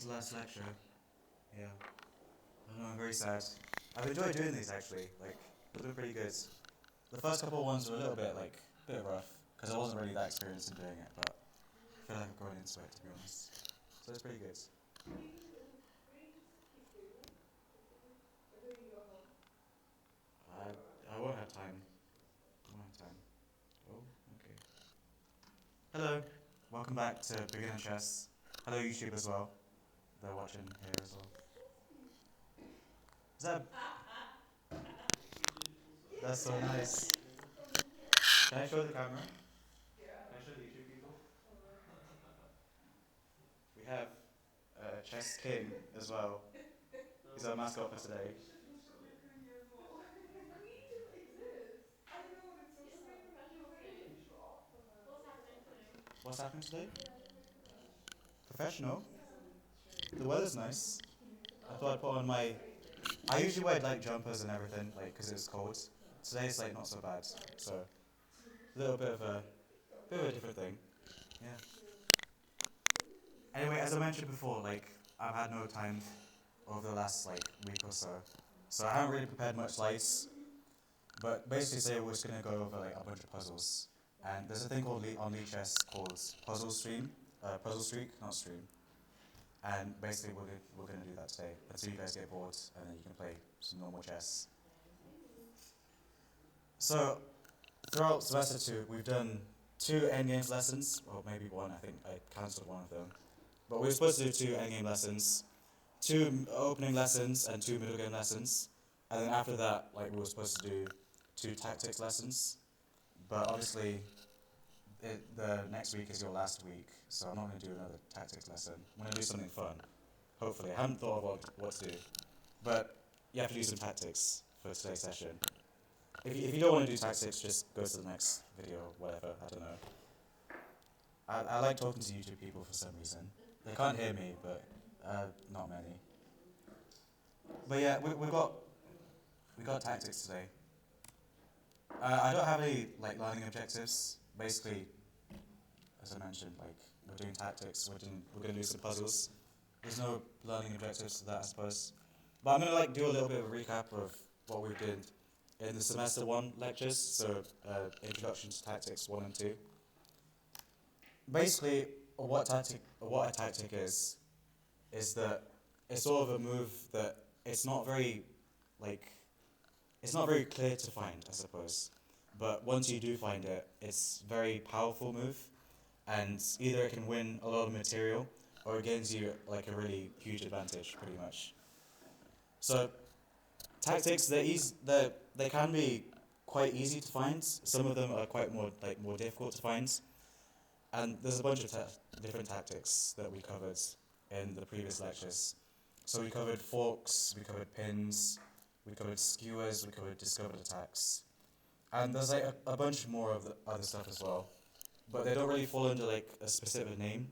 the last lecture. Yeah. I know, I'm very sad. I've enjoyed doing these actually. Like, they're doing pretty good. The first couple ones were a little bit like a bit rough because I wasn't really that experienced in doing it, but I feel like I've grown into it to be honest. So it's pretty good. I won't have time. I won't have time. Oh, okay. Hello. Welcome back to Beginner Chess. Hello YouTube as well. They're watching here as well. Is that? That's so nice. Can I show the camera? Can I show the YouTube people? We have Chess King as well. He's our mascot for today. What's happening today? Professional? The weather's nice. I thought I'd put on my... I usually wear like jumpers and everything, like, because it's cold. Today's like not so bad, so a little bit of a different thing. Yeah. Anyway, as I mentioned before, like, I've had no time over the last like week or so, so I haven't really prepared much slides. But basically, today we're just gonna go over like a bunch of puzzles, and there's a thing called on Chess called Puzzle Streak, not Stream. And basically, we're gonna do that today until you guys get bored, and then you can play some normal chess. So, throughout semester 2, we've done 2 endgames lessons, or maybe 1. I think I cancelled one of them. But we were supposed to do 2 endgame lessons, 2 opening lessons, and 2 middle game lessons. And then after that, like, we were supposed to do 2 tactics lessons. But obviously, the next week is your last week, so I'm not going to do another tactics lesson. I'm going to do something fun, hopefully. I haven't thought of what to do, but you have to do some tactics for today's session. If you don't want to do tactics, just go to the next video, whatever, I don't know. I like talking to YouTube people for some reason. They can't hear me, but not many. But yeah, we got tactics today. I don't have any like learning objectives. Basically, as I mentioned, like, we're doing tactics. We're gonna do some puzzles. There's no learning objectives to that, I suppose. But I'm gonna like do a little bit of a recap of what we did in the semester 1 lectures. So introduction to tactics 1 and 2. Basically, what a tactic is that it's sort of a move that it's not very clear to find, I suppose. But once you do find it, it's a very powerful move, and either it can win a lot of material, or it gains you like a really huge advantage, pretty much. So tactics, they can be quite easy to find. Some of them are quite more difficult to find. And there's a bunch of different tactics that we covered in the previous lectures. So we covered forks, we covered pins, we covered skewers, we covered discovered attacks. And there's like a bunch more of the other stuff as well. But they don't really fall under like a specific name.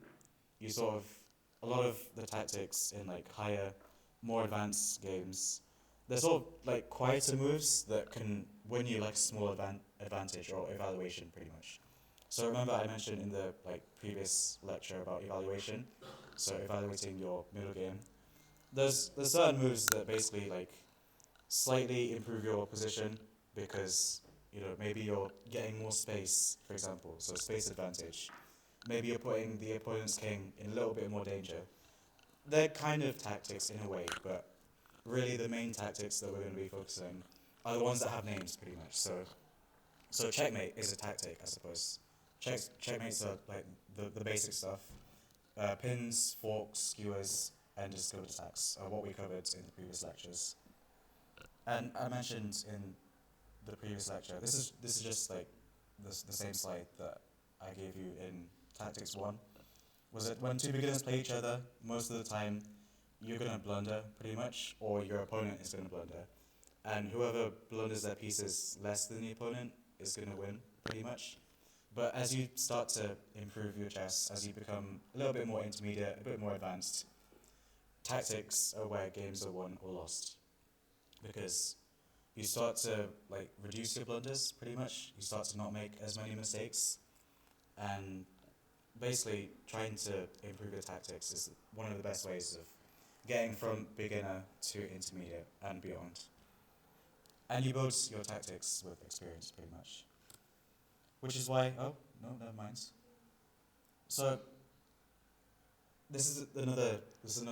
A lot of the tactics in like higher, more advanced games, they're sort of like quieter moves that can win you like small advantage or evaluation, pretty much. So remember I mentioned in the like previous lecture about evaluation, so evaluating your middle game. There's certain moves that basically like slightly improve your position because, you know, maybe you're getting more space, for example, so space advantage. Maybe you're putting the opponent's king in a little bit more danger. They're kind of tactics in a way, but really the main tactics that we're going to be focusing are the ones that have names, pretty much. So checkmate is a tactic, I suppose. Checkmates are like the basic stuff. Pins, forks, skewers, and discovered attacks are what we covered in the previous lectures. And I mentioned in the previous lecture, this is just like the same slide that I gave you in Tactics 1, was that when 2 beginners play each other, most of the time you're going to blunder pretty much, or your opponent is going to blunder. And whoever blunders their pieces less than the opponent is going to win, pretty much. But as you start to improve your chess, as you become a little bit more intermediate, a bit more advanced, tactics are where games are won or lost. Because you start to like reduce your blunders, pretty much. You start to not make as many mistakes. And basically trying to improve your tactics is one of the best ways of getting from beginner to intermediate and beyond. And you build your tactics with experience, pretty much. Which is why, oh, no, never mind. So, this is another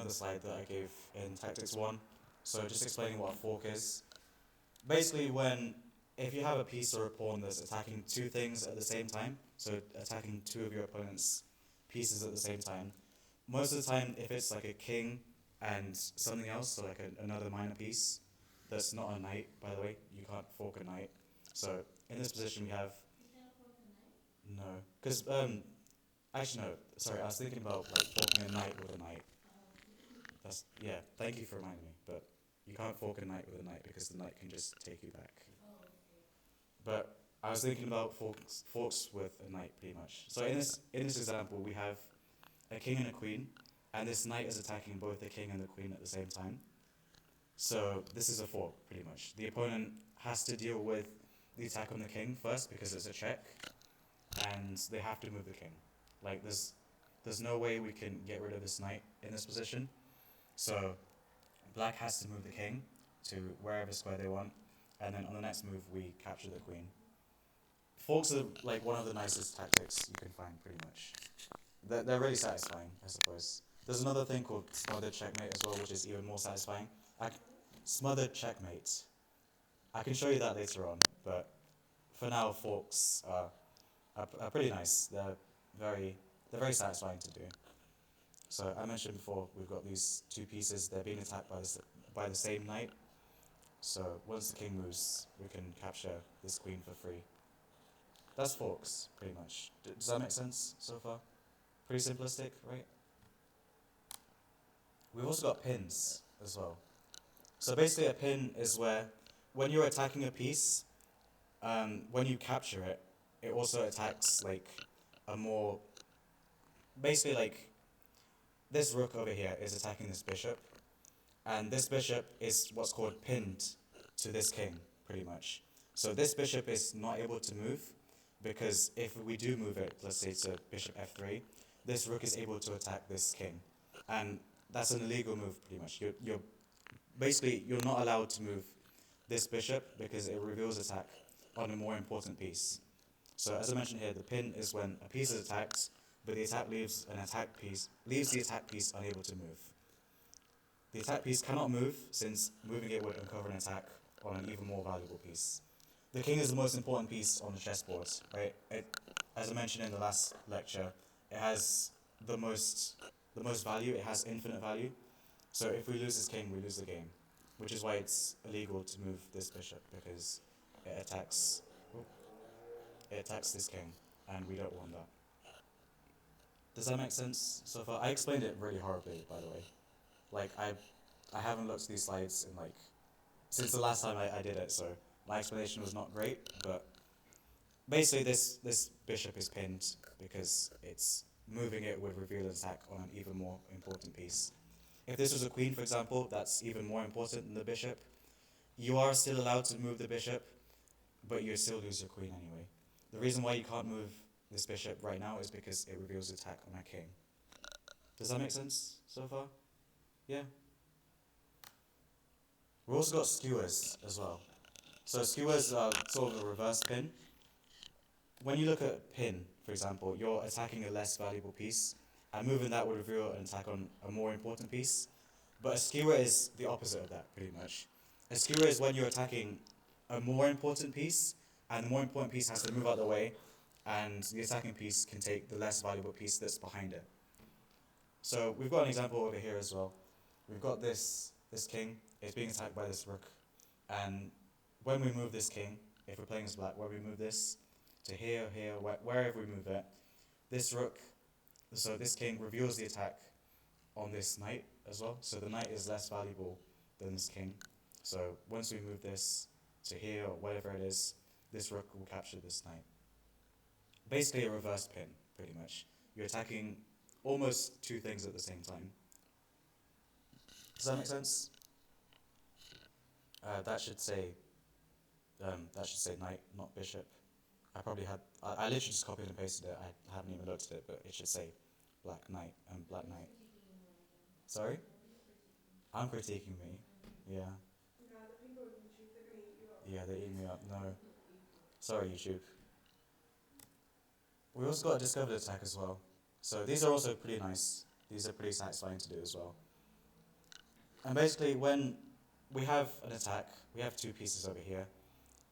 slide that I gave in Tactics 1. So just explaining what a fork is. Basically if you have a piece or a pawn that's attacking two things at the same time, so attacking two of your opponent's pieces at the same time, most of the time if it's like a king and something else, so like another minor piece, that's not a knight, by the way, you can't fork a knight. So in this position we have... No, because, actually no, sorry, I was thinking about like forking a knight with a knight. Yeah, thank you for reminding me, but you can't fork a knight with a knight because the knight can just take you back. But I was thinking about forks with a knight, pretty much. So in this example, we have a king and a queen, and this knight is attacking both the king and the queen at the same time. So this is a fork, pretty much. The opponent has to deal with the attack on the king first because it's a check, and they have to move the king. Like there's no way we can get rid of this knight in this position. So black has to move the king to wherever square they want, and then on the next move we capture the queen. Forks are like one of the nicest tactics you can find, pretty much. They're really satisfying, I suppose. There's another thing called smothered checkmate as well, which is even more satisfying. Smothered checkmate. I can show you that later on, but for now, forks are pretty nice. They're very satisfying to do. So I mentioned before, we've got these two pieces. They're being attacked by the same knight. So once the king moves, we can capture this queen for free. That's forks, pretty much. Does that make sense so far? Pretty simplistic, right? We've also got pins as well. So basically a pin is where, when you're attacking a piece, when you capture it, it also attacks like a more, basically like, this rook over here is attacking this bishop, and this bishop is what's called pinned to this king, pretty much. So this bishop is not able to move, because if we do move it, let's say to bishop f3, this rook is able to attack this king. And that's an illegal move, pretty much. You're not allowed to move this bishop because it reveals attack on a more important piece. So as I mentioned here, the pin is when a piece is attacked, but the attack leaves the attack piece unable to move. The attack piece cannot move, since moving it would uncover an attack on an even more valuable piece. The king is the most important piece on the chessboard, right? As I mentioned in the last lecture, it has the most value, it has infinite value. So if we lose this king, we lose the game, which is why it's illegal to move this bishop, because it attacks this king, and we don't want that. Does that make sense so far? I explained it really horribly, by the way. Like, I haven't looked at these slides in since the last time I did it, so my explanation was not great, but basically this bishop is pinned because it's moving it would reveal an attack on an even more important piece. If this was a queen, for example, that's even more important than the bishop. You are still allowed to move the bishop, but you still lose your queen anyway. The reason why you can't move this bishop right now is because it reveals attack on a king. Does that make sense so far? Yeah? We've also got skewers as well. So skewers are sort of a reverse pin. When you look at pin, for example, you're attacking a less valuable piece, and moving that would reveal an attack on a more important piece. But a skewer is the opposite of that, pretty much. A skewer is when you're attacking a more important piece, and the more important piece has to move out of the way, and the attacking piece can take the less valuable piece that's behind it. So we've got an example over here as well. We've got this king, it's being attacked by this rook, and when we move this king, if we're playing as black, when we move this to here, wherever we move it, this rook, so this king reveals the attack on this knight as well, so the knight is less valuable than this king. So once we move this to here or whatever it is, this rook will capture this knight. Basically a reverse pin, pretty much. You're attacking almost two things at the same time. Does that make sense? That should say knight, not bishop, I literally just copied and pasted it. I haven't even looked at it, but it should say Black Knight and Black Knight. Sorry? I'm critiquing me. Yeah. Yeah, they eat me up. No. Sorry, YouTube. We also got a discovered attack as well. So these are also pretty nice. These are pretty satisfying to do as well. And basically, when we have an attack, we have two pieces over here.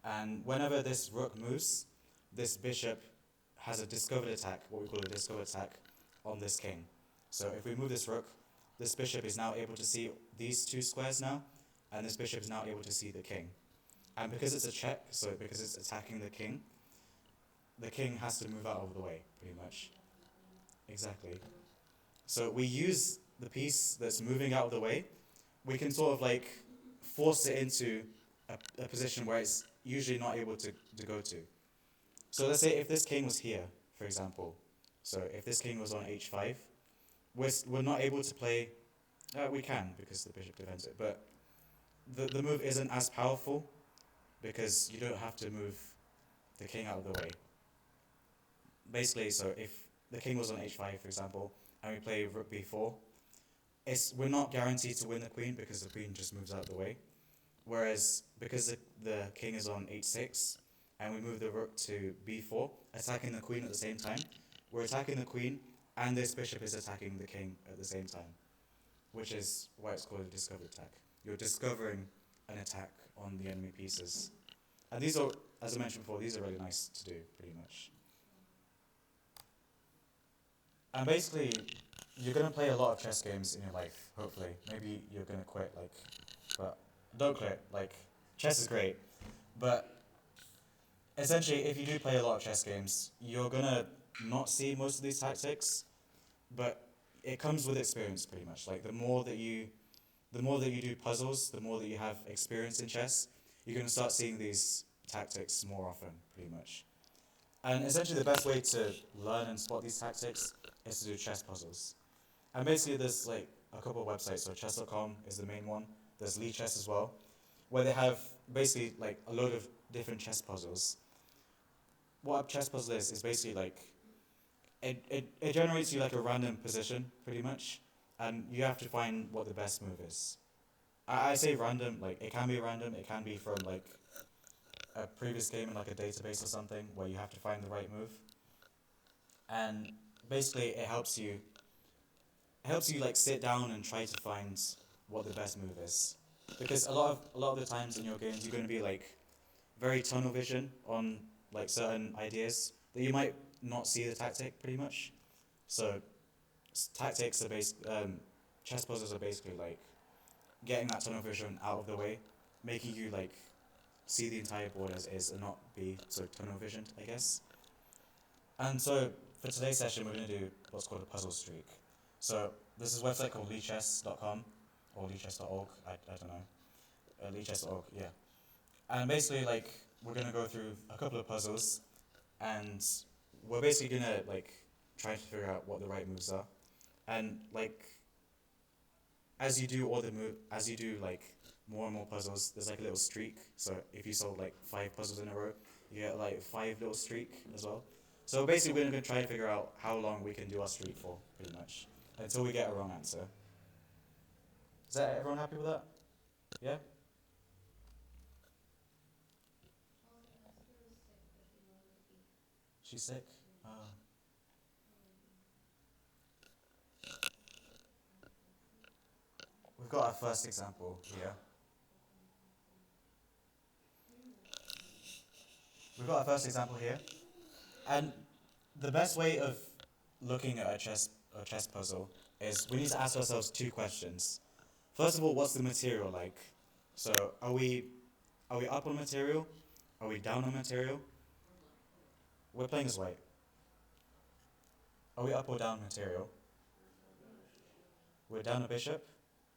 And whenever this rook moves, this bishop has a discovered attack, what we call a discovered attack, on this king. So if we move this rook, this bishop is now able to see these two squares now, and this bishop is now able to see the king. And because it's a check, so because it's attacking the king has to move out of the way, pretty much. Exactly. So we use the piece that's moving out of the way, we can sort of like force it into a position where it's usually not able to go to. So let's say if this king was here, for example, so if this king was on h5, we're not able to play, we can because the bishop defends it, but the move isn't as powerful because you don't have to move the king out of the way. Basically, so if the king was on h5, for example, and we play rook b4, we're not guaranteed to win the queen because the queen just moves out of the way. Whereas because the king is on h6 and we move the rook to b4, attacking the queen at the same time, we're attacking the queen and this bishop is attacking the king at the same time, which is why it's called a discovered attack. You're discovering an attack on the enemy pieces. And these are, as I mentioned before, these are really nice to do, pretty much. And basically, you're going to play a lot of chess games in your life, hopefully. Maybe you're going to quit, but don't quit. Chess is great. But essentially, if you do play a lot of chess games, you're going to not see most of these tactics, but it comes with experience, pretty much. The more that you do puzzles, the more that you have experience in chess, you're going to start seeing these tactics more often, pretty much. And essentially, the best way to learn and spot these tactics is to do chess puzzles. And basically, there's a couple of websites. So chess.com is the main one. There's Lee Chess as well, where they have basically a load of different chess puzzles. What a chess puzzle is basically it generates you a random position, pretty much, and you have to find what the best move is. I say random, it can be random, it can be from a previous game in a database or something where you have to find the right move. And basically it helps you sit down and try to find what the best move is. Because a lot of the times in your games you're going to be very tunnel vision on certain ideas that you might not see the tactic pretty much. So tactics are chess puzzles are basically getting that tunnel vision out of the way, making you see the entire board as is and not be so tunnel visioned, I guess. And so for today's session we're going to do what's called a puzzle streak. So this is a website called leechess.com or leechess.org, I don't know, leechess.org, yeah. And basically we're going to go through a couple of puzzles and we're basically going to try to figure out what the right moves are. And as you do more and more puzzles, there's a little streak. So if you solve 5 puzzles in a row, you get 5 little streak as well. So basically we're going to try to figure out how long we can do our streak for, pretty much, until we get a wrong answer. Is everyone happy with that? Yeah? She's sick? Oh. We've got our first example here. And the best way of looking at a chess puzzle is we need to ask ourselves 2 questions. First of all, what's the material like? So are we up on material? Are we down on material? We're playing as white. Are we up or down material? We're down a bishop.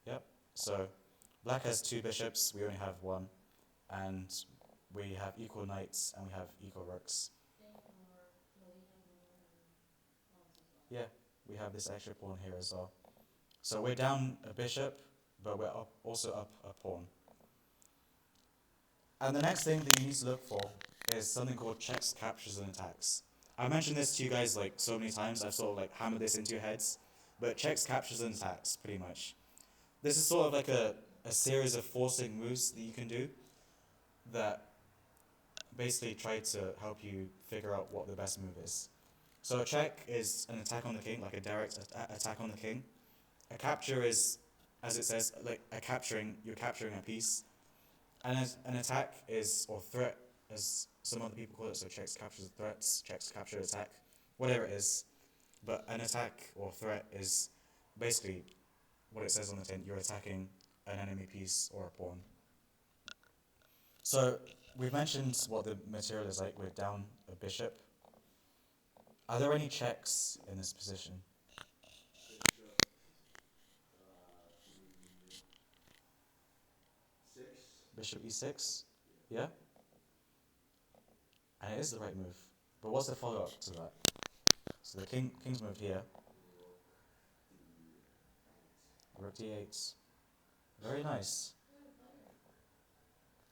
Yep. So black has 2 bishops, we only have 1. And we have equal knights and we have equal rooks. Yeah, we have this extra pawn here as well. So we're down a bishop, but we're also up a pawn. And the next thing that you need to look for is something called checks, captures, and attacks. I mentioned this to you guys like so many times. I've sort of like hammered this into your heads, but checks, captures, and attacks pretty much. This is sort of like a series of forcing moves that you can do that basically try to help you figure out what the best move is. So a check is an attack on the king, like a direct attack on the king. A capture is, as it says, like you're capturing a piece. And an attack is, or threat, as some other people call it, so checks, captures, threats, checks, capture, attack, whatever it is. But an attack or threat is basically what it says on the tin, you're attacking an enemy piece or a pawn. So we've mentioned what the material is like. We're down a bishop. Are there any checks in this position? Bishop e6? Yeah? And it is the right move. But what's the follow-up to that? So the king's moved here. Rook d8. Very nice.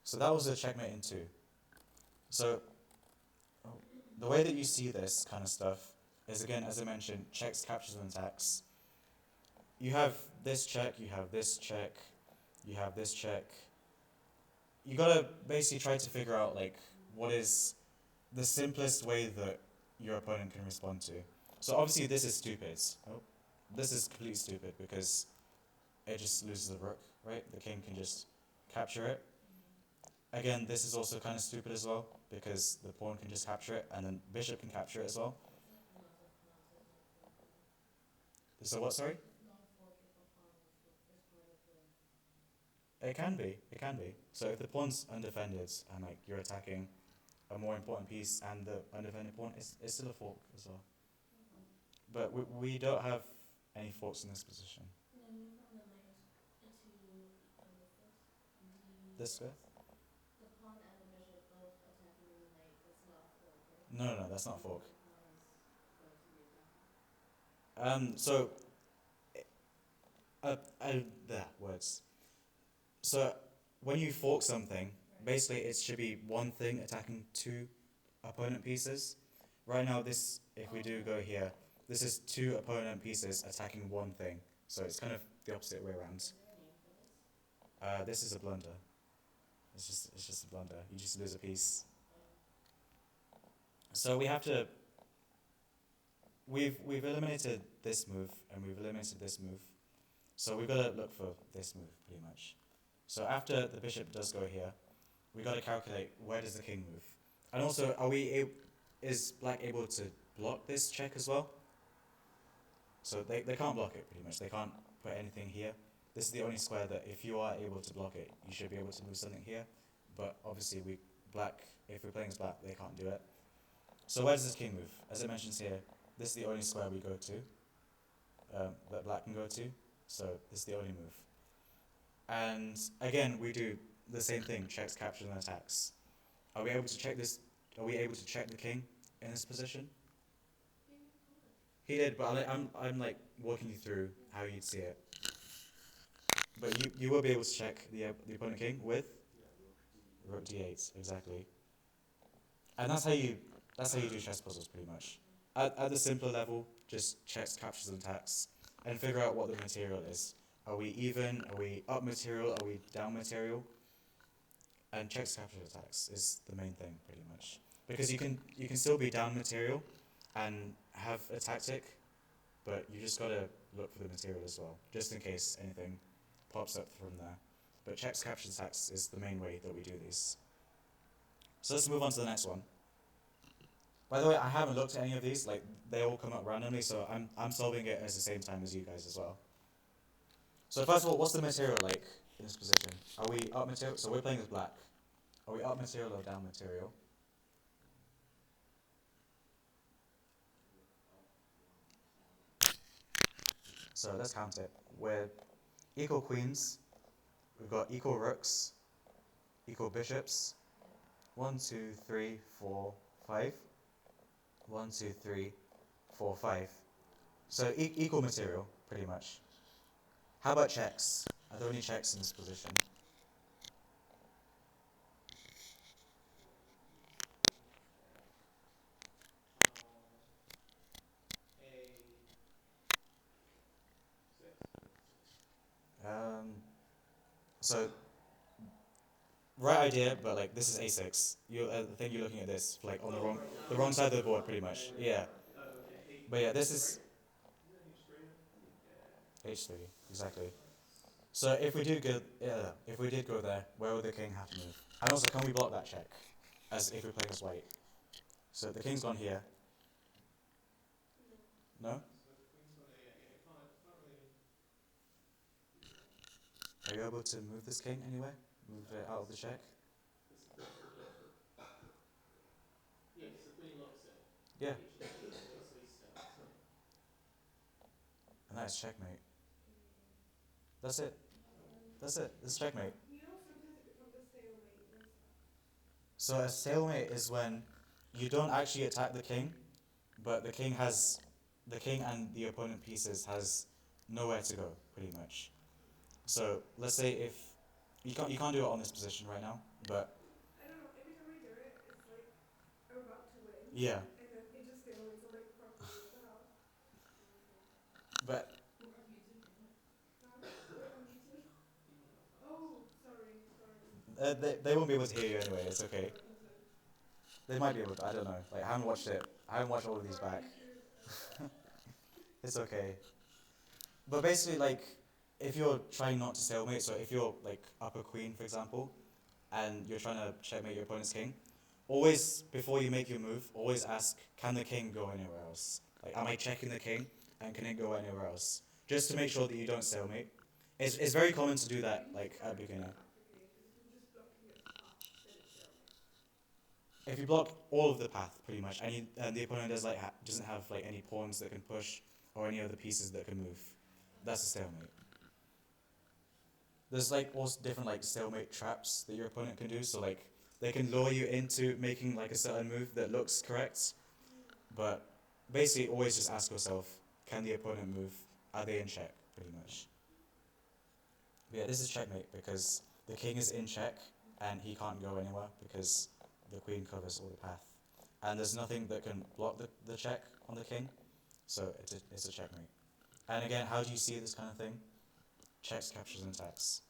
So that was a checkmate in 2. So the way that you see this kind of stuff is, again, as I mentioned, checks, captures, and attacks. You have this check, you have this check, you have this check. You gotta basically try to figure out like what is the simplest way that your opponent can respond to. So obviously this is stupid. Oh, this is completely stupid because it just loses the rook, right? The king can just capture it. Again, this is also kind of stupid as well because the pawn can just capture it and then bishop can capture it as well. So what, sorry? It can be. So if the pawn's undefended and like you're attacking a more important piece and the undefended pawn, it's still a fork as well. But we don't have any forks in this position. This square? No, that's not a fork. So, words. So, when you fork something, basically it should be one thing attacking 2 opponent pieces. Right now, this, if we do go here, this is 2 opponent pieces attacking 1 thing. So it's kind of the opposite way around. This is a blunder. It's just a blunder. You just lose a piece. So we have to. We've eliminated this move and we've eliminated this move. So we've got to look for this move pretty much. So after the bishop does go here, we got to calculate where does the king move, and also is black able to block this check as well? So they can't block it pretty much. They can't put anything here. This is the only square that if you are able to block it, you should be able to move something here. But obviously if we're playing as black, they can't do it. So where does this king move? As it mentions here, this is the only square we go to, that black can go to. So this is the only move. And again, we do the same thing, checks, captures, and attacks. Are we able to check this? Are we able to check the king in this position? He did, but I'm like walking you through how you'd see it. But you will be able to check the opponent king with rook d8, exactly. And that's how you do chess puzzles pretty much. At the simpler level, just checks, captures, and attacks, and figure out what the material is. Are we even? Are we up material? Are we down material? And checks, captures, attacks is the main thing pretty much. Because you can still be down material and have a tactic, but you just gotta look for the material as well, just in case anything pops up from there. But checks, captures, attacks is the main way that we do these. So let's move on to the next one. By the way, I haven't looked at any of these, like they all come up randomly, so I'm solving it at the same time as you guys as well. So first of all, what's the material like in this position? Are we up material? So we're playing as black. Are we up material or down material? So let's count it. We're equal queens, we've got equal rooks, equal bishops. 1, 2, 3, 4, 5. 1, 2, 3, 4, 5. So equal material, pretty much. How about checks? Are there any checks in this position? So right idea, but like this is a6. You I think you're looking at this like on the wrong side of the board, pretty much. Yeah. But yeah, this is h3 exactly. So if we did go there, where would the king have to move? And also, can we block that check? As if we're playing as white. So the king's gone here. No? Are you able to move this king anywhere? Move it out of the check? Yeah. And that is checkmate. That's it. That's it. This is checkmate. So a stalemate is when you don't actually attack the king, but the king and the opponent pieces has nowhere to go, pretty much. So let's say if you can't do it on this position right now, but yeah, but they won't be able to hear you anyway. It's okay. They might be able to. I don't know. Like I haven't watched it. I haven't watched all of these back. It's okay. But basically, like if you're trying not to stalemate, so if you're like up a queen, for example, and you're trying to checkmate your opponent's king, always before you make your move, always ask, can the king go anywhere else? Like, am I checking the king, and can it go anywhere else? Just to make sure that you don't stalemate. It's very common to do that, like at beginner. If you block all of the path, pretty much, and the opponent doesn't have like any pawns that can push or any other pieces that can move, that's a stalemate. There's like also different like stalemate traps that your opponent can do. So like they can lure you into making like a certain move that looks correct, but basically always just ask yourself, can the opponent move? Are they in check? Pretty much. But yeah, this is checkmate because the king is in check and he can't go anywhere because the queen covers all the path. And there's nothing that can block the check on the king, so it's a checkmate. And again, how do you see this kind of thing? Checks, captures, and attacks.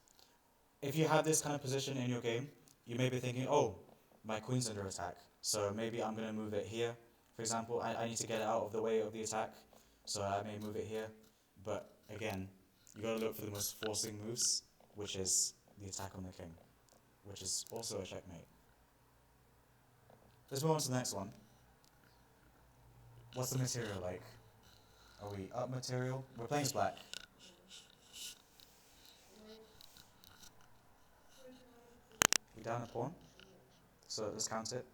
If you have this kind of position in your game, you may be thinking, oh, my queen's under attack, so maybe I'm going to move it here. For example, I need to get it out of the way of the attack, so I may move it here. But again, you got to look for the most forcing moves, which is the attack on the king, which is also a checkmate. Let's move on to the next one. What's the material like? Are we up material? We're playing as black. We down a pawn. So let's count it.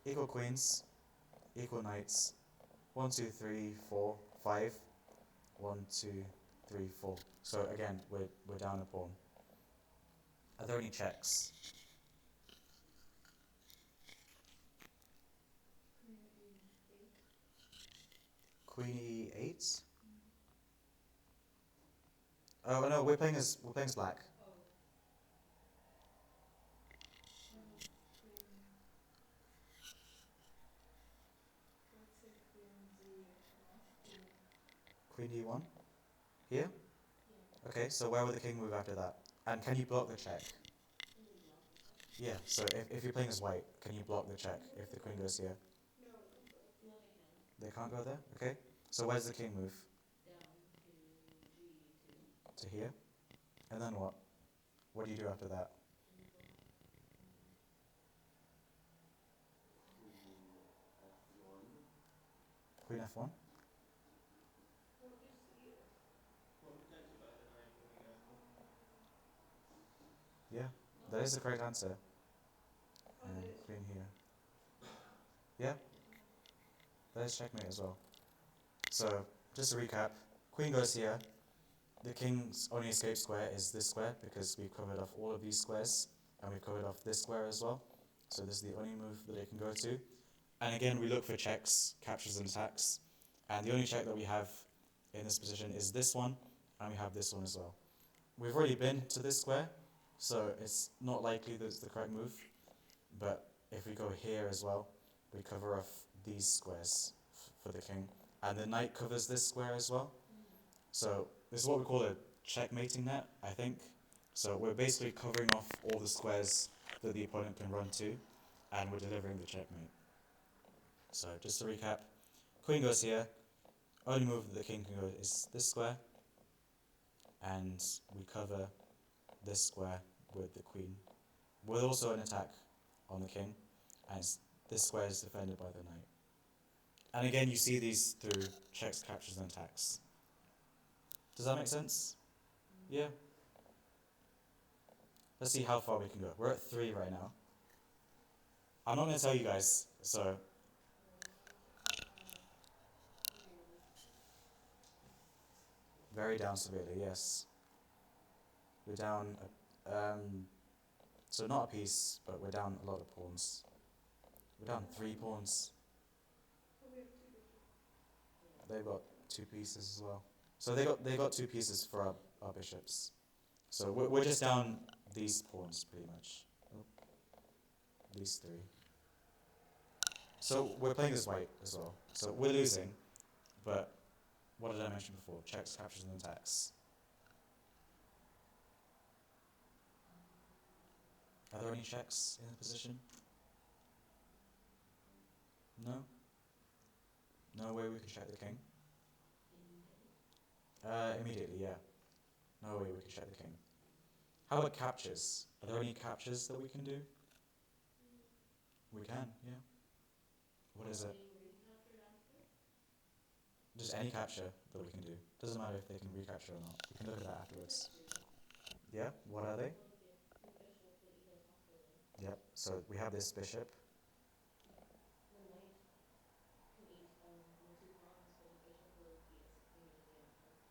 Equal queens, equal knights. 1, 2, 3, 4, 5. 1, 2, 3, 4. So again, we're down a pawn. Are there any checks? Queen e8. Oh no, we're playing as black. Queen e1. Here. Okay, so where will the king move after that? And can you block the check? Yeah. So if you're playing as white, can you block the check if the queen goes here? They can't go there. Okay. So where's the king move? To here. And then what? What do you do after that? Queen f1. Yeah, that is the correct answer. And queen here. Yeah, that is checkmate as well. So, just to recap, queen goes here. The king's only escape square is this square because we've covered off all of these squares and we've covered off this square as well. So this is the only move that it can go to. And again, we look for checks, captures and attacks. And the only check that we have in this position is this one, and we have this one as well. We've already been to this square, so it's not likely that it's the correct move. But if we go here as well, we cover off these squares for the king. And the knight covers this square as well. So this is what we call a checkmating net, I think. So we're basically covering off all the squares that the opponent can run to, and we're delivering the checkmate. So just to recap, queen goes here, only move that the king can go is this square, and we cover this square with the queen, with also an attack on the king, and this square is defended by the knight. And again, you see these through checks, captures, and attacks. Does that make sense? Yeah? Let's see how far we can go. We're at 3 right now. I'm not going to tell you guys, so... Very down severely, yes. We're down, so not a piece, but we're down a lot of pawns. We're down 3 pawns. They've got 2 pieces as well. So they got 2 pieces for our bishops. So we're just down these pawns pretty much. These 3. So we're playing as white as well. So we're losing, but what did I mention before? Checks, captures, and attacks. Are there any checks in the position? No? No way we can check the king? Immediately, yeah. No way we can check the king. How about captures? Are there any captures that we can do? We can, yeah. What is it? Just any capture that we can do. Doesn't matter if they can recapture or not. We can look at that afterwards. Yeah, what are they? Yep, so we have this bishop.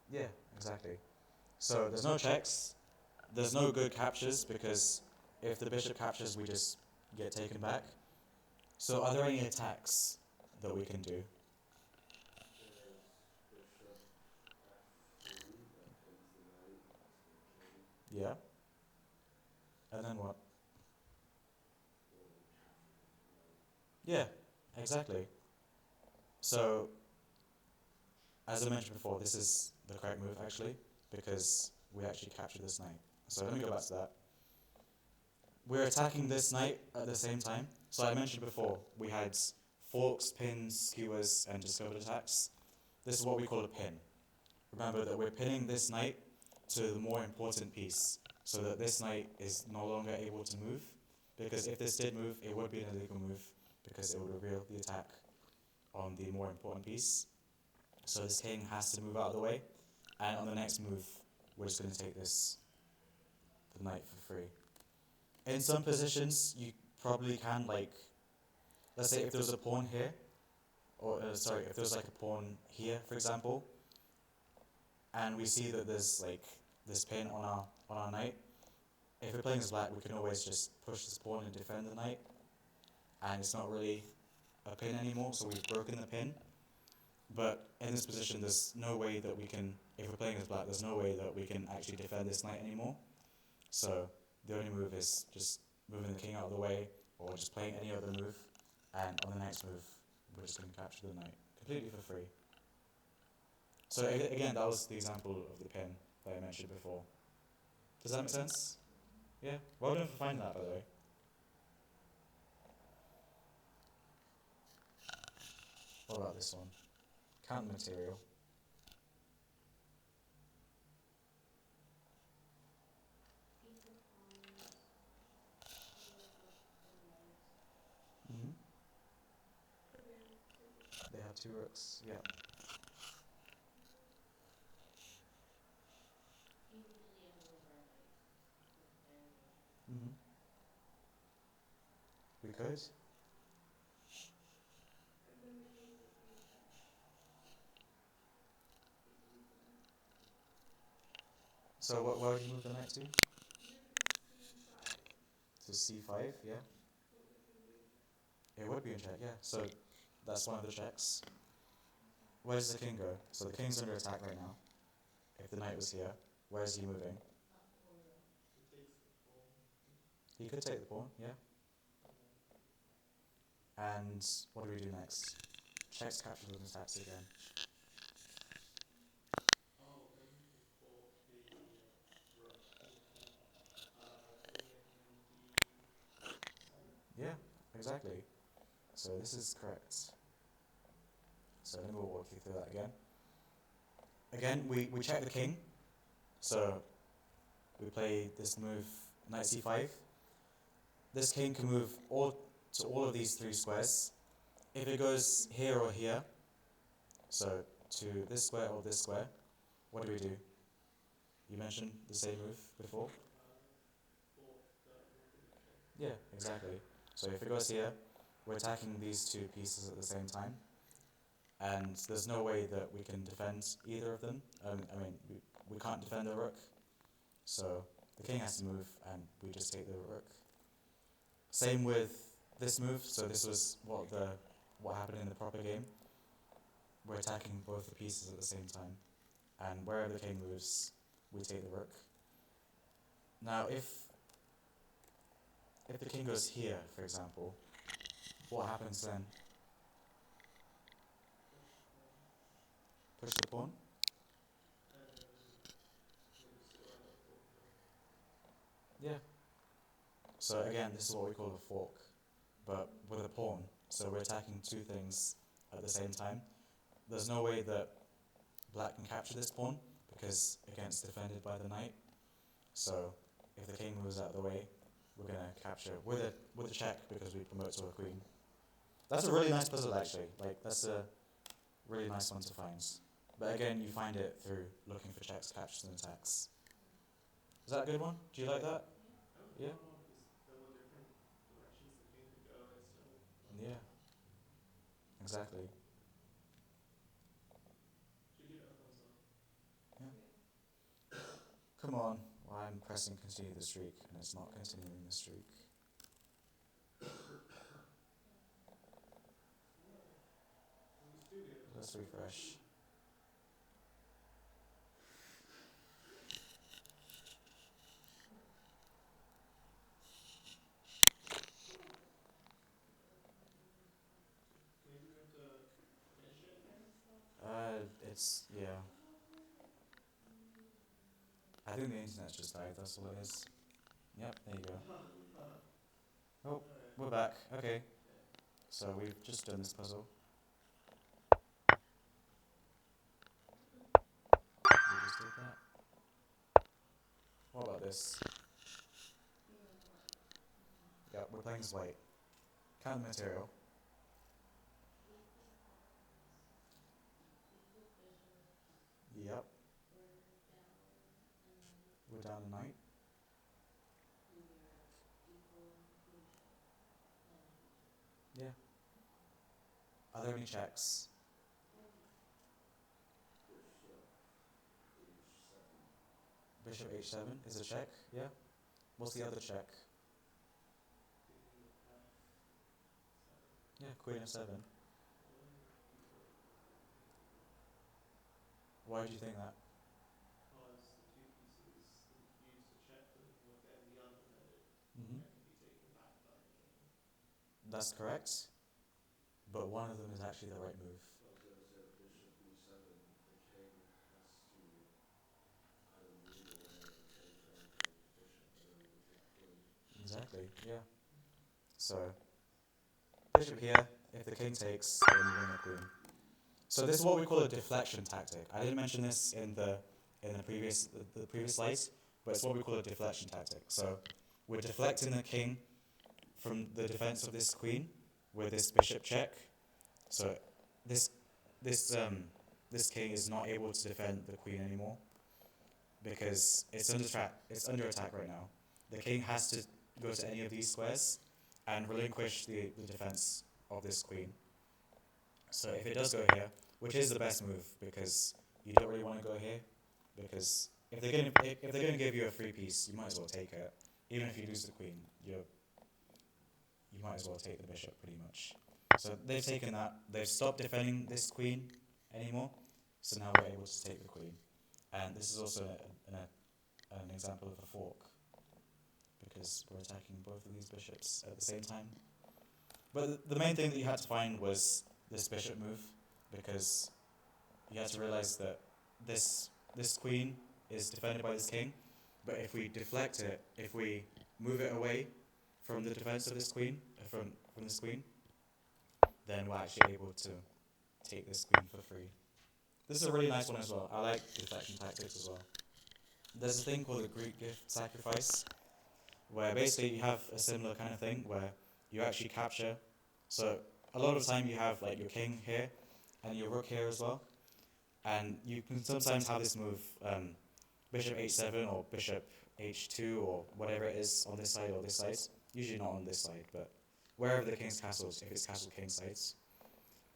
Yeah, exactly. So there's no checks, there's no good captures, because if the bishop captures, we just get taken back. So are there any attacks that we can do? Yeah. And then what? Yeah, exactly. So, as I mentioned before, this is the correct move actually, because we actually captured this knight. So let me go back to that. We're attacking this knight at the same time. So I mentioned before, we had forks, pins, skewers, and discovered attacks. This is what we call a pin. Remember that we're pinning this knight to the more important piece, so that this knight is no longer able to move, because if this did move, it would be an illegal move, because it would reveal the attack on the more important piece. So this king has to move out of the way, and on the next move, we're just going to take the knight for free. In some positions, you probably can, like, let's say if there's a pawn here, or if there's like a pawn here, for example, and we see that there's like this pin on our knight. If we're playing as black, we can always just push this pawn and defend the knight, and it's not really a pin anymore, so we've broken the pin. But in this position, there's no way that we can, if we're playing as black, there's no way that we can actually defend this knight anymore. So the only move is just moving the king out of the way, or just playing any other move, and on the next move, we're just going to capture the knight, completely for free. So again, that was the example of the pin that I mentioned before. Does that make sense? Yeah? Well done for finding that, by the way. What about this one? Count the material. Mm-hmm. They have 2 rooks, yeah. Mm-hmm. We could. So where would you move the knight to? To c5, yeah. It would be in check, yeah. So that's one of the checks. Where does the king go? So the king's under attack right now. If the knight was here, where is he moving? He could take the pawn, yeah. And what do we do next? Checks, captures, and attacks again. exactly. So this is correct. So let me walk you through that again. Again, we check the king. So we play this move knight c5. This king can move all of these three squares. If it goes here or here, so to this square or this square, what do we do? You mentioned the same move before? Yeah, exactly. So if it goes here, we're attacking these two pieces at the same time, and there's no way that we can defend either of them. We can't defend the rook, so the king has to move, and we just take the rook. Same with this move. So this was what happened in the proper game. We're attacking both the pieces at the same time, and wherever the king moves, we take the rook. Now, if the king goes here, for example, what happens then? Push the pawn. Yeah. So again, this is what we call a fork, but with a pawn. So we're attacking two things at the same time. There's no way that black can capture this pawn because again it's defended by the knight. So if the king moves out of the way, we're gonna capture with a check because we promote to a queen. That's a really nice puzzle actually. Like that's a really nice one to find. But again, you find it through looking for checks, captures, and attacks. Is that a good one? Do you like that? Yeah. Yeah. Exactly. Yeah. Come on. Well, I'm pressing continue the streak, and it's not continuing the streak. Let's refresh. Yeah. I think the internet's just died, that's all it is. Yep, there you go. Oh, we're back. Okay. So we've just done this puzzle. We just did that. What about this? Yep, we're playing as white. Count the material. Yep. We're down a knight. Yeah. Are there any checks? Bishop h7 is a check, yeah. What's the other check? Yeah, queen f7. Why do you think that? Hmm. That's correct, but one of them is actually the right move. Exactly, yeah. So, bishop here, if the king takes, then you win the queen. So this is what we call a deflection tactic. I didn't mention this in the previous slides, but it's what we call a deflection tactic. So we're deflecting the king from the defense of this queen with this bishop check. So this this this king is not able to defend the queen anymore because it's under attack right now. The king has to go to any of these squares and relinquish the defense of this queen. So if it does go here, which is the best move because you don't really want to go here, because if they're gonna give you a free piece, you might as well take it. Even if you lose the queen, you might as well take the bishop pretty much. So they've taken that. They've stopped defending this queen anymore. So now we're able to take the queen, and this is also an example of a fork because we're attacking both of these bishops at the same time. But the main thing that you had to find was this bishop move, because you had to realize that this queen is defended by this king, but if we deflect it, if we move it away from the defense of this queen, from this queen, then we're actually able to take this queen for free. This is a really nice one as well. I like deflection tactics as well. There's a thing called the Greek gift sacrifice, where basically you have a similar kind of thing where you actually capture. So a lot of the time you have like your king here and your rook here as well, and you can sometimes have this move, bishop h7 or bishop h2 or whatever it is on this side or this side. Usually not on this side, but wherever the king's castles, if it's castle king sides,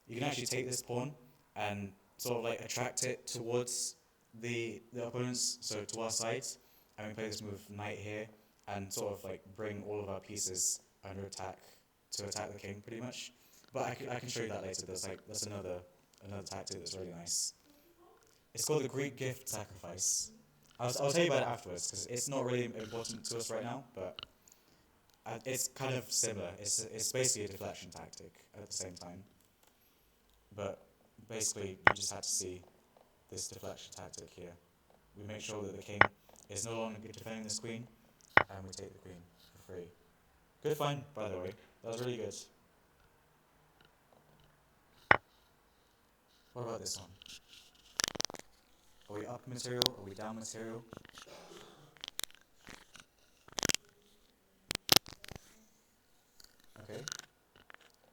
you can actually take this pawn and sort of like attract it towards the opponents, so to our side, and we play this move knight here and sort of like bring all of our pieces under attack to attack the king pretty much. But I can show you that later. That's another tactic that's really nice. It's called the Greek gift sacrifice. I'll tell you about it afterwards because it's not really important to us right now, but it's kind of similar. It's basically a deflection tactic at the same time. But basically, you just had to see this deflection tactic here. We make sure that the king is no longer defending this queen, and we take the queen for free. Good find, by the way. That was really good. What about this one? Are we up material? Are we down material? Okay.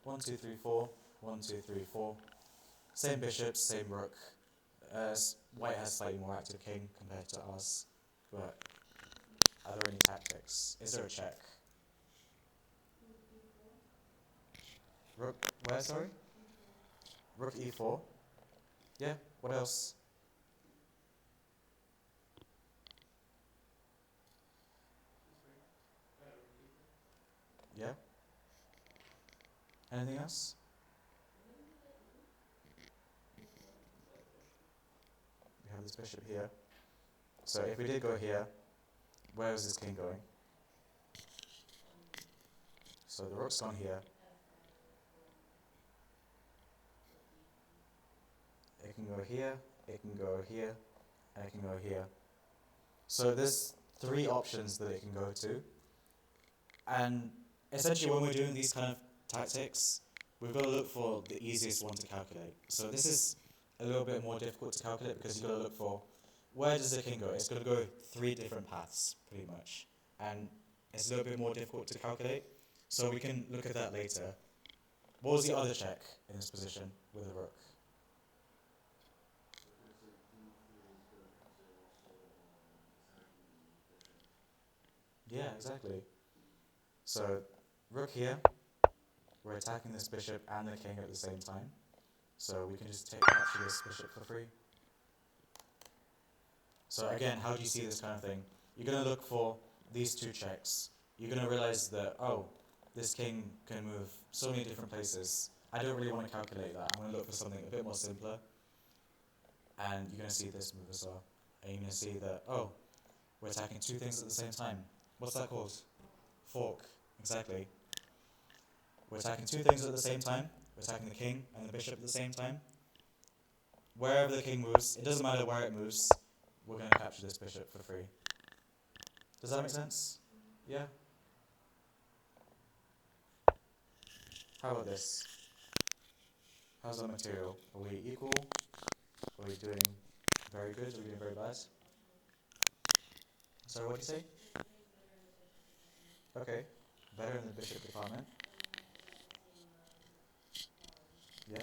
1, 2, 3, 4. 1, 2, 3, 4. Same bishop, same rook. White has slightly more active king compared to ours. But are there any tactics? Is there a check? Rook, where, sorry? Rook e4. Yeah, what else? Yeah? Anything else? We have this bishop here. So if we did go here, where was this king going? So the rook's gone here. It can go here, it can go here, and it can go here. So there's 3 options that it can go to. And essentially when we're doing these kind of tactics, we've got to look for the easiest one to calculate. So this is a little bit more difficult to calculate because you've got to look for where does the king go? It's going to go 3 different paths, pretty much. And it's a little bit more difficult to calculate. So we can look at that later. What was the other check in this position with the rook? Yeah, exactly. So rook here, we're attacking this bishop and the king at the same time. So we can just capture this bishop for free. So again, how do you see this kind of thing? You're going to look for these 2 checks. You're going to realize that, oh, this king can move so many different places. I don't really want to calculate that. I'm going to look for something a bit more simpler. And you're going to see this move as well. And you're going to see that, oh, we're attacking 2 things at the same time. What's that called? Fork. Exactly. We're attacking 2 things at the same time. We're attacking the king and the bishop at the same time. Wherever the king moves, it doesn't matter where it moves, we're going to capture this bishop for free. Does that make sense? Yeah? How about this? How's the material? Are we equal? Are we doing very good? Are we doing very bad? Sorry, what did you say? Okay. Better in the bishop department. Yeah.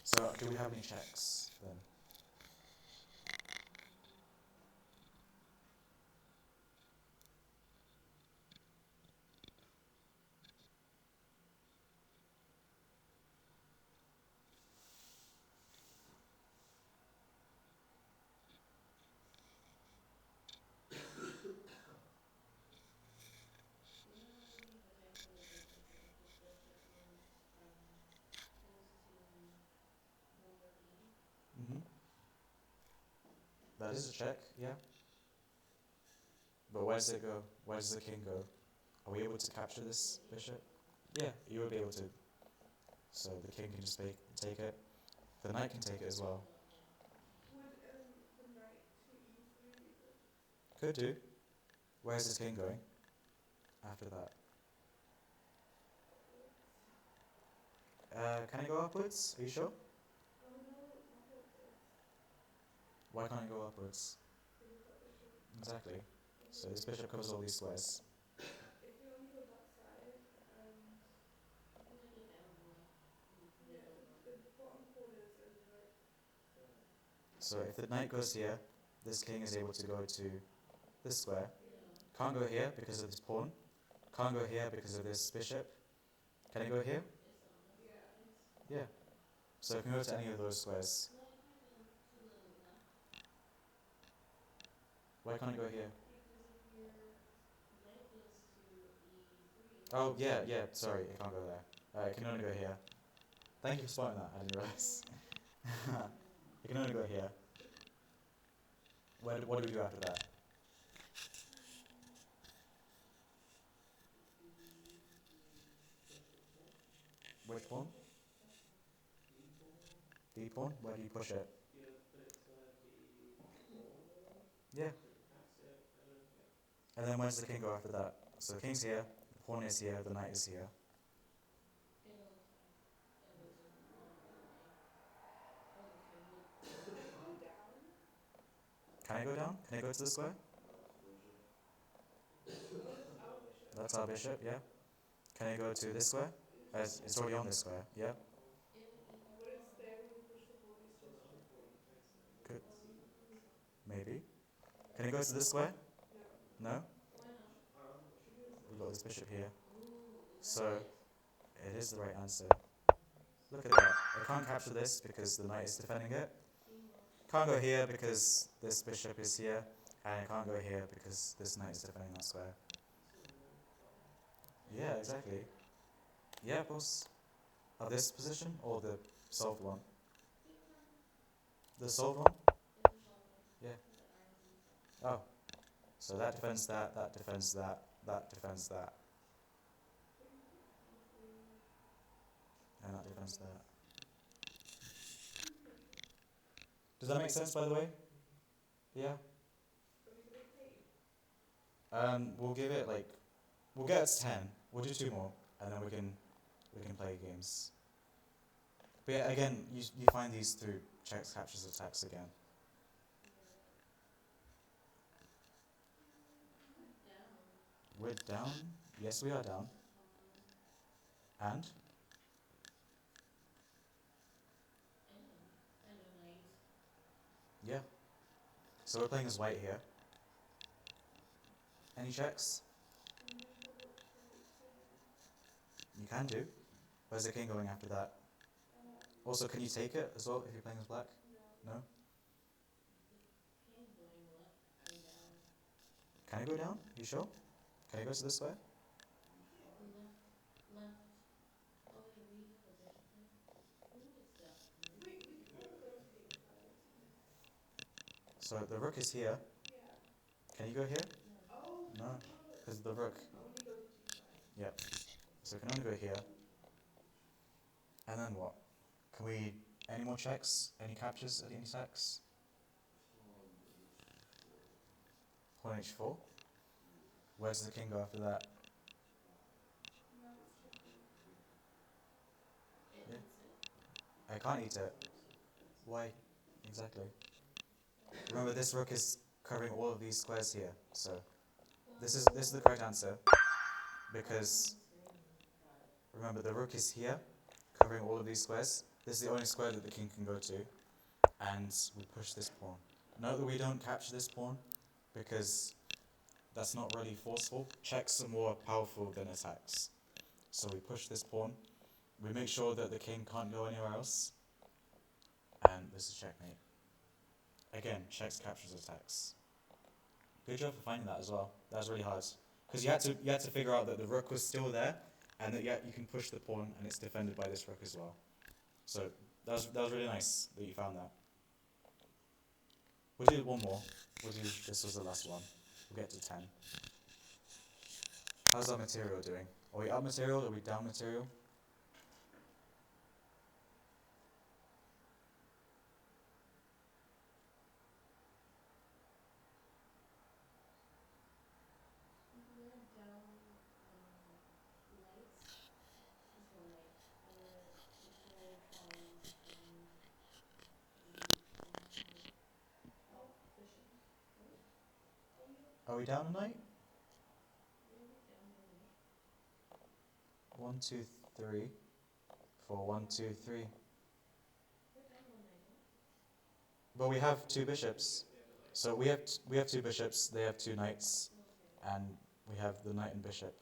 So, do we have any checks then? That is a check, yeah. But where does it go? Where does the king go? Are we able to capture this bishop? Yeah, you will be able to. So the king can just take it. The knight can take it as well. Could do. Where's this king going after that? Can it go upwards? Are you sure? Why can't it go upwards? Exactly. So this bishop covers all these squares. So if the knight goes here, this king is able to go to this square. Can't go here because of this pawn. Can't go here because of this bishop. Can it go here? Yeah. So it can go to any of those squares. Why can't it go here? Oh, yeah, sorry, it can't go there. It can only go here. Thank you for spotting that, I didn't realise. It can only go here. What do we do after that? Which pawn? D pawn? Where do you push it? Yeah. And then where's the king go after that? So the king's here, the pawn is here, the knight is here. Can I go down? Can I go to the square? That's our bishop, yeah. Can I go to this square? It's already on this square, yeah. Good. Maybe. Can I go to this square? No? We've got this bishop here. So, it is the right answer. Look at that. I can't capture this because the knight is defending it. Can't go here because this bishop is here. And I can't go here because this knight is defending that square. Yeah, exactly. Yeah, of course. Of this position or the solved one? The solved one? Yeah. Oh. So that defends that, that defends that, that defends that. And that defends that. Does that make sense, by the way? Yeah? We'll give it like, we'll get it to 10. We'll do 2 more, and then we can play games. But yeah, again, you find these through checks, captures, attacks again. We're down? Yes, we are down. And? Yeah. So we're playing as white here. Any checks? You can do. Where's the king going after that? Also, can you take it as well if you're playing as black? No? Can I go down? You sure? Can I go to this way? So the rook is here. Can you go here? No, because the rook. Yeah. So we can only go here. And then what? Can we, any more checks? Any captures? Any attacks? Pawn h4. Where does the king go after that? Yeah. I can't eat it. Why? Exactly. Remember, this rook is covering all of these squares here. So this is the correct answer, because remember the rook is here, covering all of these squares. This is the only square that the king can go to, and we push this pawn. Note that we don't capture this pawn, because that's not really forceful. Checks are more powerful than attacks. So we push this pawn. We make sure that the king can't go anywhere else, and this is checkmate. Again, checks, captures, attacks. Good job for finding that as well. That was really hard, because you had to figure out that the rook was still there, and that you can push the pawn and it's defended by this rook as well. So that was really nice that you found that. We'll do one more. This was the last one. We'll get to 10. How's our material doing? Are we up material? Are we down material? Are we down a knight? 1, 2, 3. For 1, 2, 3. But we have two bishops. So we have two bishops. They have two knights, and we have the knight and bishop.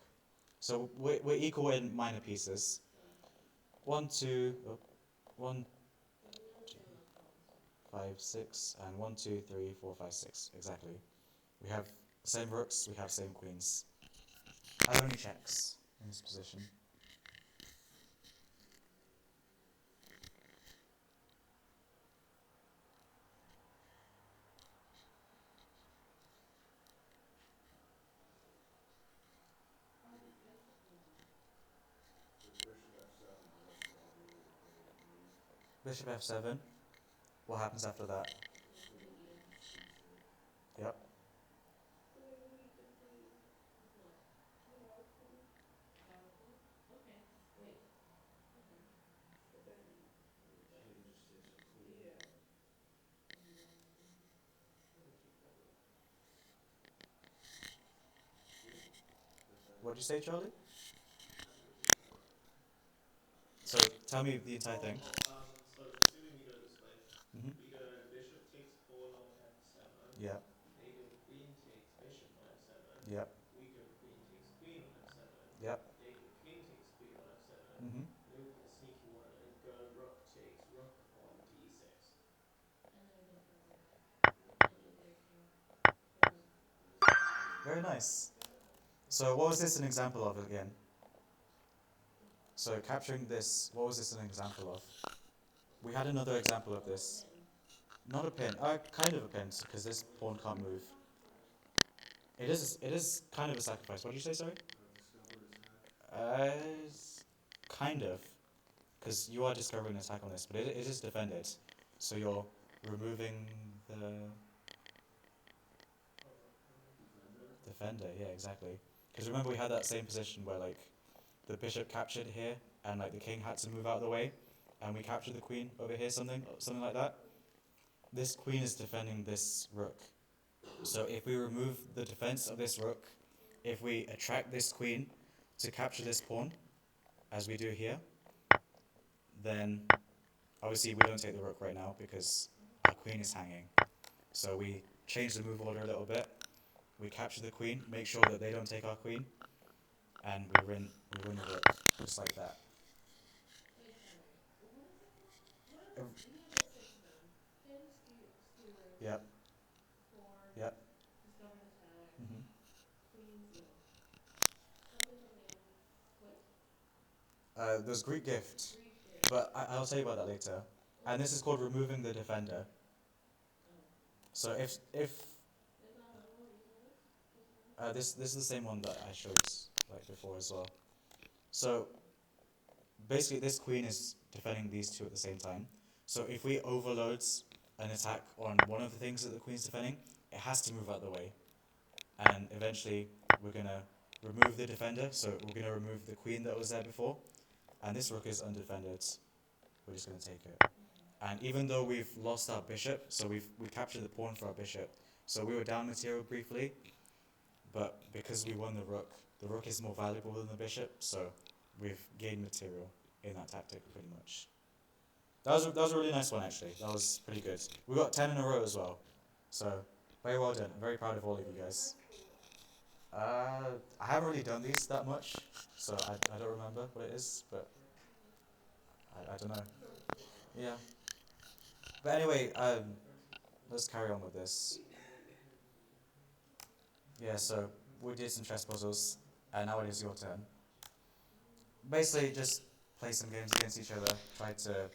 So we're equal in minor pieces. 1, 5, 6, and 1, 2, 3, 4, 5, 6. Exactly. We have same rooks. We have same queens. I only checks in this position. Bishop F7. What happens after that? Yep. What did you say, Charlie? So tell me the entire thing. So assuming we go this way, Hmm. we go bishop takes pawn on f7. Yeah. They go queen takes bishop on f7. Yep. We go queen takes queen on f7. Yep. They go king takes queen on f7. Hmm. Then we play a sneaky one and go rook takes rook on d6. Very nice. So what was this an example of again? So capturing this, what was this an example of? We had another example of this. Not a pin, kind of a pin, because this pawn can't move. It is kind of a sacrifice. What did you say, sorry? Uh, kind of, because you are discovering an attack on this, but it is defended. So you're removing the defender, yeah, exactly. Because remember we had that same position where like the bishop captured here, and like the king had to move out of the way, and we captured the queen over here, something like that. This queen is defending this rook. So if we remove the defense of this rook, if we attract this queen to capture this pawn, as we do here, then obviously we don't take the rook right now because our queen is hanging. So we change the move order a little bit. We capture the queen, make sure that they don't take our queen, and we win the rook, just like that. Yep. Yep. Hmm. There's Greek gift, but I'll tell you about that later. And this is called removing the defender. So if this is the same one that I showed like before as well. So basically, this queen is defending these two at the same time. So if we overload an attack on one of the things that the queen's defending, it has to move out of the way. And eventually, we're going to remove the defender. So we're going to remove the queen that was there before. And this rook is undefended. We're just going to take it. And even though we've lost our bishop, so we captured the pawn for our bishop. So we were down material briefly, but because we won the rook is more valuable than the bishop, so we've gained material in that tactic pretty much. That was a really nice one actually. That was pretty good. We got 10 in a row as well, so very well done. I'm very proud of all of you guys. I haven't really done these that much, so I don't remember what it is, but I don't know. Yeah. But anyway, let's carry on with this. Yeah, so we did some chess puzzles, and now it is your turn. Basically, just play some games against each other. Try to,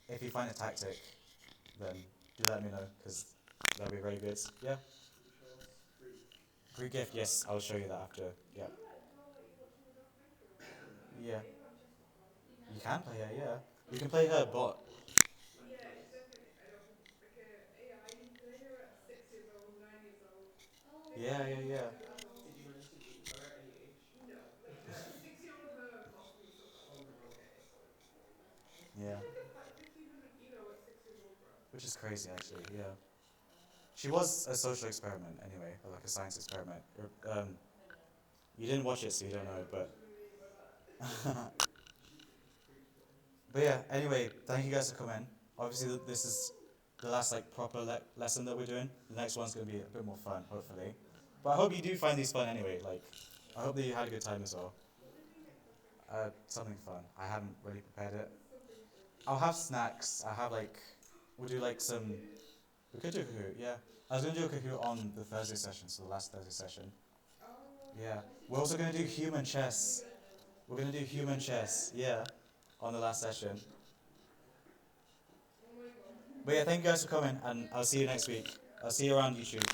if you find a tactic, then do let me know, because that'd be very good. Yeah? Greek gift, yes, I'll show you that after. Yeah. Yeah. You can play her, yeah. You can play her bot. Yeah, yeah, yeah. Did you manage to beat her at any age? Yeah. Which is crazy, actually, yeah. She was a social experiment anyway, or like a science experiment. You didn't watch it, so you don't know. But yeah. Anyway, thank you guys for coming. Obviously, this is the last like proper lesson that we're doing. The next one's gonna be a bit more fun, hopefully. But I hope you do find these fun anyway. Like, I hope that you had a good time as well. Something fun. I haven't really prepared it. I'll have snacks. I have like, we'll do like some. We could do a Kahoot, yeah. I was gonna do a Kahoot on the Thursday session, so the last Thursday session. Yeah. We're also gonna do human chess. We're gonna do human chess, yeah, on the last session. But yeah, thank you guys for coming, and I'll see you next week. I'll see you around YouTube.